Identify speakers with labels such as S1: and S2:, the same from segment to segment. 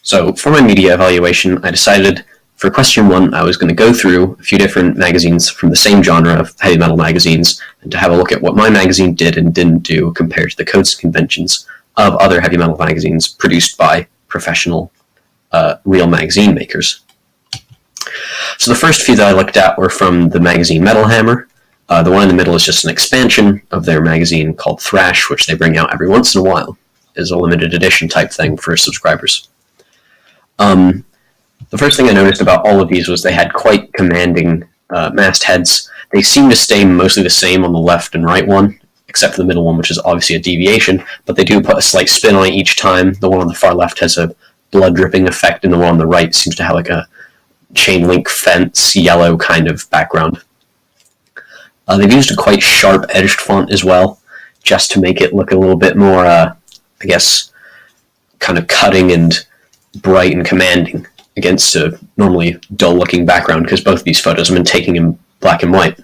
S1: So for my media evaluation, I decided for question 1, I was going to go through a few different magazines from the same genre of heavy metal magazines and to have a look at what my magazine did and didn't do compared to the codes and conventions of other heavy metal magazines produced by professional real magazine makers. So the first few that I looked at were from the magazine Metal Hammer. The one in the middle is just an expansion of their magazine called Thrash, which they bring out every once in a while as a limited edition type thing for subscribers. The first thing I noticed about all of these was they had quite commanding mastheads. They seem to stay mostly the same on the left and right one, except for the middle one, which is obviously a deviation, but they do put a slight spin on it each time. The one on the far left has a blood dripping effect, and the one on the right seems to have like a chain link fence yellow kind of background. They've used a quite sharp-edged font as well, just to make it look a little bit more, I guess, kind of cutting and bright and commanding against a normally dull-looking background, because both of these photos have been taken in black and white.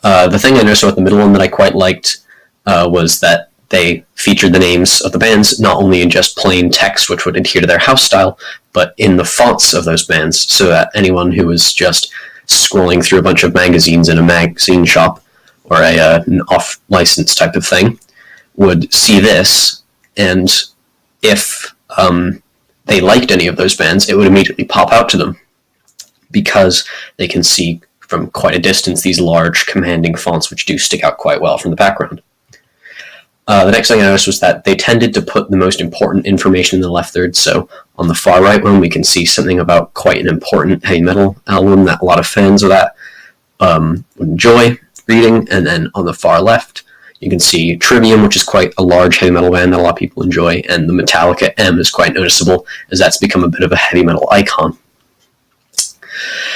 S1: The thing I noticed about the middle one that I quite liked was that they featured the names of the bands not only in just plain text, which would adhere to their house style, but in the fonts of those bands, so that anyone who was just scrolling through a bunch of magazines in a magazine shop or an off-license type of thing would see this, and if they liked any of those bands, it would immediately pop out to them because they can see from quite a distance these large commanding fonts which do stick out quite well from the background. The next thing I noticed was that they tended to put the most important information in the left third, so on the far right one we can see something about quite an important heavy metal album that a lot of fans of that would enjoy reading, and then on the far left you can see Trivium, which is quite a large heavy metal band that a lot of people enjoy, and the Metallica M is quite noticeable as that's become a bit of a heavy metal icon.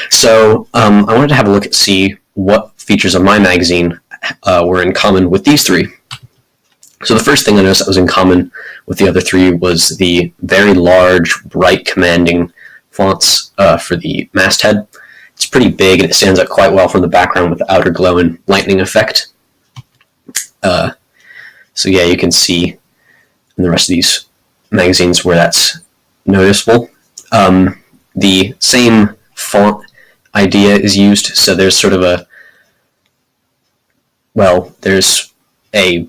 S1: So I wanted to have a look at see what features of my magazine were in common with these three. So the first thing I noticed that was in common with the other three was the very large, bright, commanding fonts for the masthead. It's pretty big and it stands out quite well from the background with the outer glow and lightning effect. So yeah, you can see in the rest of these magazines where that's noticeable. The same font idea is used, so there's sort of a, well, there's a,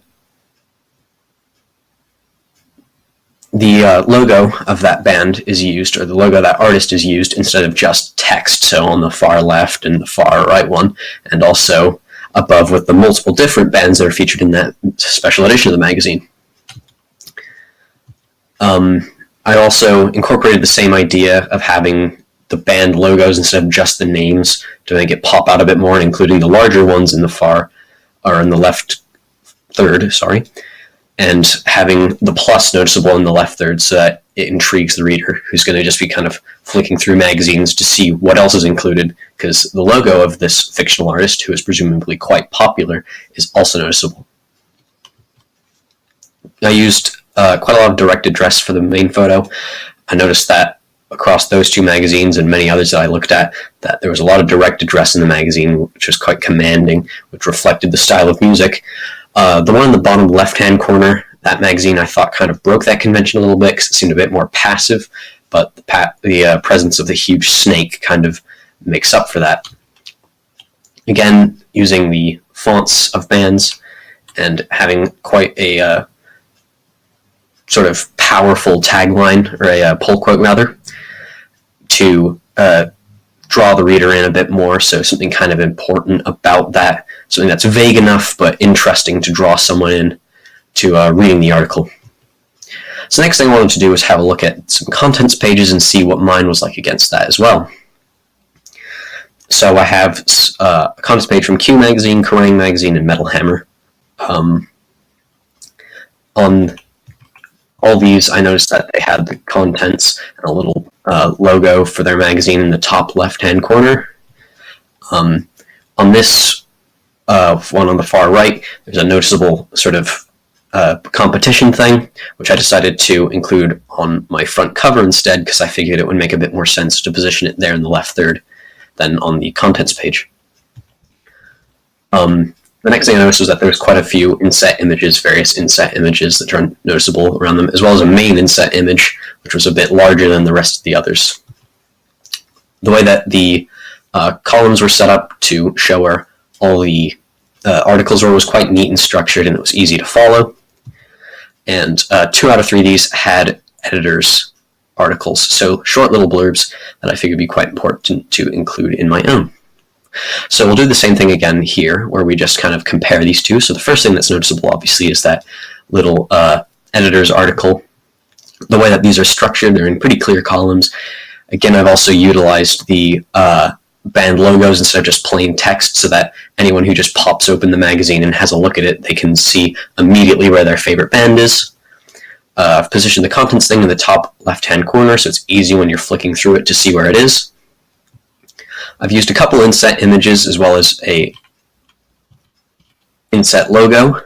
S1: the logo of that band is used, or the logo of that artist is used instead of just text, so on the far left and the far right one, and also above with the multiple different bands that are featured in that special edition of the magazine. I also incorporated the same idea of having the band logos instead of just the names to make it pop out a bit more, and including the larger ones in the far, or in the left third, sorry, and having the plus noticeable in the left third so that it intrigues the reader who's going to just be kind of flicking through magazines to see what else is included, because the logo of this fictional artist, who is presumably quite popular, is also noticeable. I used quite a lot of direct address for the main photo. I noticed that across those two magazines and many others that I looked at, that there was a lot of direct address in the magazine, which was quite commanding, which reflected the style of music. The one in the bottom left-hand corner, that magazine I thought kind of broke that convention a little bit because it seemed a bit more passive, but the presence of the huge snake kind of makes up for that. Again, using the fonts of bands and having quite a sort of powerful tagline, or a pull quote rather, to draw the reader in a bit more, so something kind of important about that, something that's vague enough but interesting to draw someone in to reading the article. So the next thing I wanted to do was have a look at some contents pages and see what mine was like against that as well. So I have a contents page from Q Magazine, Kerrang! Magazine, and Metal Hammer. On all these, I noticed that they had the contents and a little logo for their magazine in the top left-hand corner. On this one on the far right, there's a noticeable sort of competition thing, which I decided to include on my front cover instead, because I figured it would make a bit more sense to position it there in the left third than on the contents page. The The next thing I noticed was that there was quite a few inset images, various inset images that are noticeable around them, as well as a main inset image, which was a bit larger than the rest of the others. The way that the columns were set up to show where all the articles were was quite neat and structured, and it was easy to follow. And 2 out of 3 of these had editors' articles, so short little blurbs that I figured would be quite important to include in my own. So we'll do the same thing again here, where we just kind of compare these two. So the first thing that's noticeable, obviously, is that little editor's article. The way that these are structured, they're in pretty clear columns. Again, I've also utilized the band logos instead of just plain text, so that anyone who just pops open the magazine and has a look at it, they can see immediately where their favorite band is. I've positioned the contents thing in the top left-hand corner, so it's easy when you're flicking through it to see where it is. I've used a couple inset images as well as a inset logo,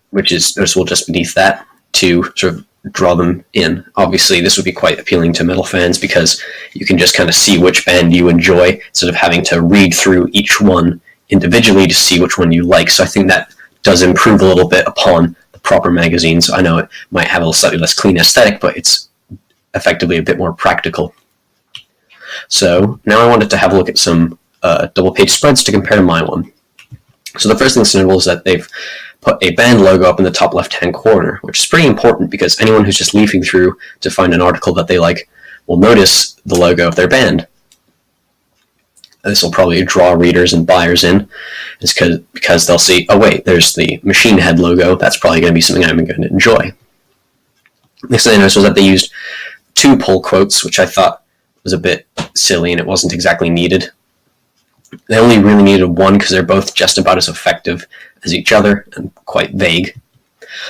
S1: which is noticeable just beneath that, to sort of draw them in. Obviously, this would be quite appealing to metal fans because you can just kind of see which band you enjoy instead of having to read through each one individually to see which one you like. So I think that does improve a little bit upon the proper magazines. I know it might have a slightly less clean aesthetic, but it's effectively a bit more practical. So now I wanted to have a look at some double-page spreads to compare to my one. So the first thing that's notable is that they've put a band logo up in the top left-hand corner, which is pretty important because anyone who's just leafing through to find an article that they like will notice the logo of their band. This will probably draw readers and buyers in, because they'll see, oh wait, there's the Machine Head logo, that's probably going to be something I'm going to enjoy. Next thing I noticed was that they used 2 pull quotes, which I thought was a bit silly and it wasn't exactly needed. They only really needed 1 because they're both just about as effective as each other and quite vague.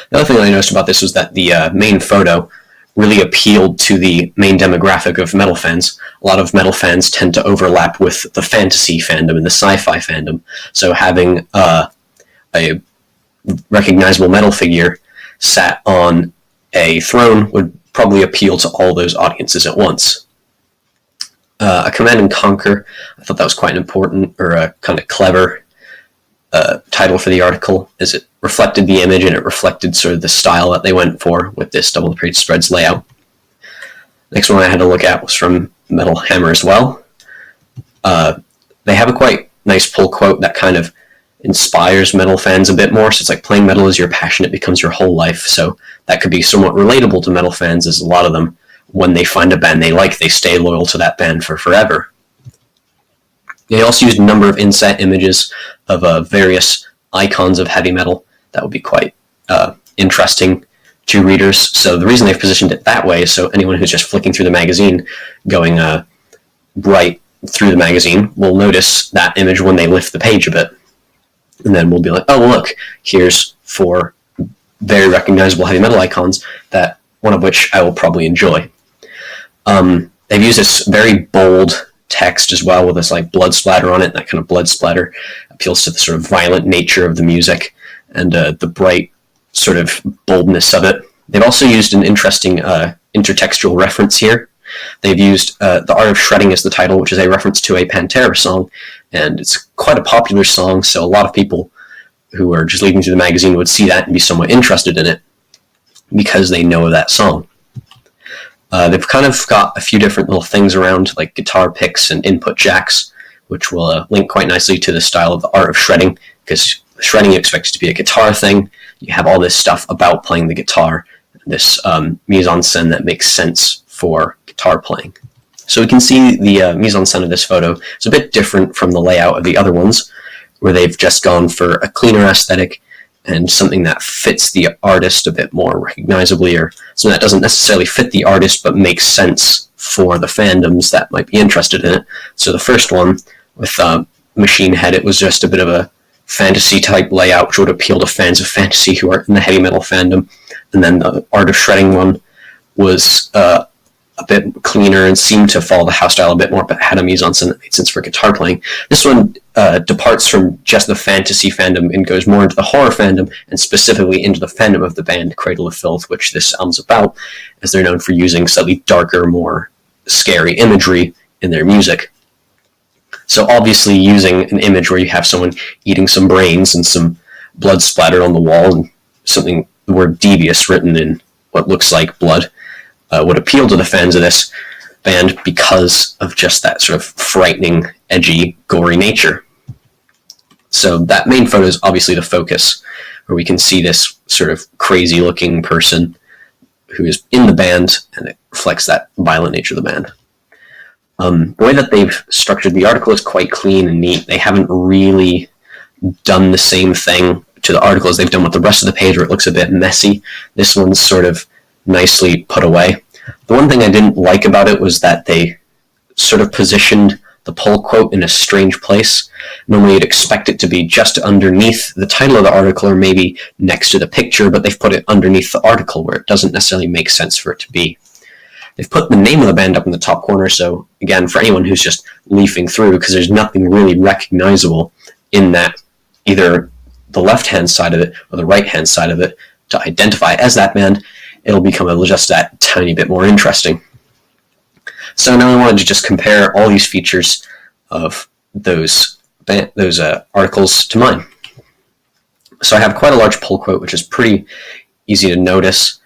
S1: The other thing I noticed about this was that the main photo really appealed to the main demographic of metal fans. A lot of metal fans tend to overlap with the fantasy fandom and the sci-fi fandom, so having a recognizable metal figure sat on a throne would probably appeal to all those audiences at once. A Command and Conquer, I thought that was quite an important, or a kind of clever title for the article, as it reflected the image and it reflected sort of the style that they went for with this double-page spreads layout. Next one I had to look at was from Metal Hammer as well. They have a quite nice pull quote that kind of inspires metal fans a bit more, so it's like playing metal is your passion, it becomes your whole life, so that could be somewhat relatable to metal fans, as a lot of them, when they find a band they like, they stay loyal to that band for forever. They also used a number of inset images of various icons of heavy metal that would be quite interesting to readers. So the reason they've positioned it that way is so anyone who's just flicking through the magazine, going right through the magazine, will notice that image when they lift the page a bit. And then we'll be like, oh, look, here's 4 very recognizable heavy metal icons, that one of which I will probably enjoy. They've used this very bold text as well with this like blood splatter on it. That kind of blood splatter appeals to the sort of violent nature of the music and the bright sort of boldness of it. They've also used an interesting intertextual reference here. They've used The Art of Shredding as the title, which is a reference to a Pantera song, and it's quite a popular song, so a lot of people who are just leafing through the magazine would see that and be somewhat interested in it because they know that song. They've kind of got a few different little things around, like guitar picks and input jacks, which will link quite nicely to the style of The Art of Shredding, because shredding you expect to be a guitar thing. You have all this stuff about playing the guitar, this mise-en-scène that makes sense for guitar playing. So we can see the mise-en-scène of this photo is a bit different from the layout of the other ones, where they've just gone for a cleaner aesthetic and something that fits the artist a bit more recognizably, or something that doesn't necessarily fit the artist but makes sense for the fandoms that might be interested in it. So the first one with Machine Head, it was just a bit of a fantasy type layout which would appeal to fans of fantasy who are in the heavy metal fandom. And then the Art of Shredding one was a bit cleaner and seemed to follow the house style a bit more, but had a mise-en-scène that made sense for guitar playing. This one departs from just the fantasy fandom and goes more into the horror fandom, and specifically into the fandom of the band Cradle of Filth, which this album's about, as they're known for using slightly darker, more scary imagery in their music. So obviously using an image where you have someone eating some brains and some blood splattered on the wall and something, the word devious written in what looks like blood, would appeal to the fans of this band because of just that sort of frightening, edgy, gory nature. So that main photo is obviously the focus, where we can see this sort of crazy looking person who is in the band, and it reflects that violent nature of the band. The way that they've structured the article is quite clean and neat. They haven't really done the same thing to the article as they've done with the rest of the page, where it looks a bit messy. This one's sort of nicely put away. The one thing I didn't like about it was that they sort of positioned the pull quote in a strange place. Normally you'd expect it to be just underneath the title of the article or maybe next to the picture, but they've put it underneath the article where it doesn't necessarily make sense for it to be. They've put the name of the band up in the top corner, so again, for anyone who's just leafing through, because there's nothing really recognizable in that, either the left-hand side of it or the right-hand side of it, to identify as that band, it'll become just that tiny bit more interesting. So now I wanted to just compare all these features of those articles to mine. So I have quite a large pull quote, which is pretty easy to notice.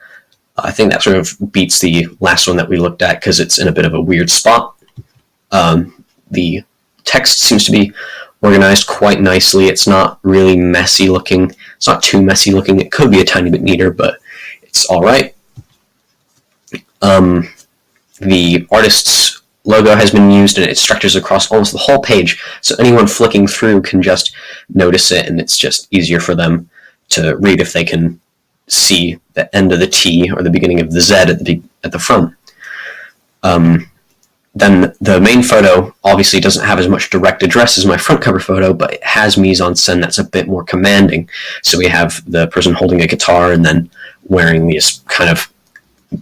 S1: I think that sort of beats the last one that we looked at because it's in a bit of a weird spot. The text seems to be organized quite nicely. It's not really messy looking. It's not too messy looking. It could be a tiny bit neater, but it's all right. The artist's logo has been used, and it stretches across almost the whole page, so anyone flicking through can just notice it, and it's just easier for them to read if they can see the end of the T or the beginning of the Z at the front. Then the main photo obviously doesn't have as much direct address as my front cover photo, but it has mise-en-scène that's a bit more commanding. So we have the person holding a guitar and then wearing this kind of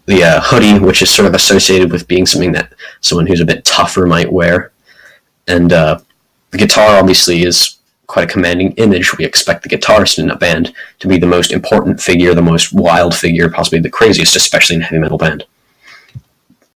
S1: the hoodie, which is sort of associated with being something that someone who's a bit tougher might wear. And the guitar obviously is quite a commanding image. We expect the guitarist in a band to be the most important figure, the most wild figure, possibly the craziest, especially in a heavy metal band.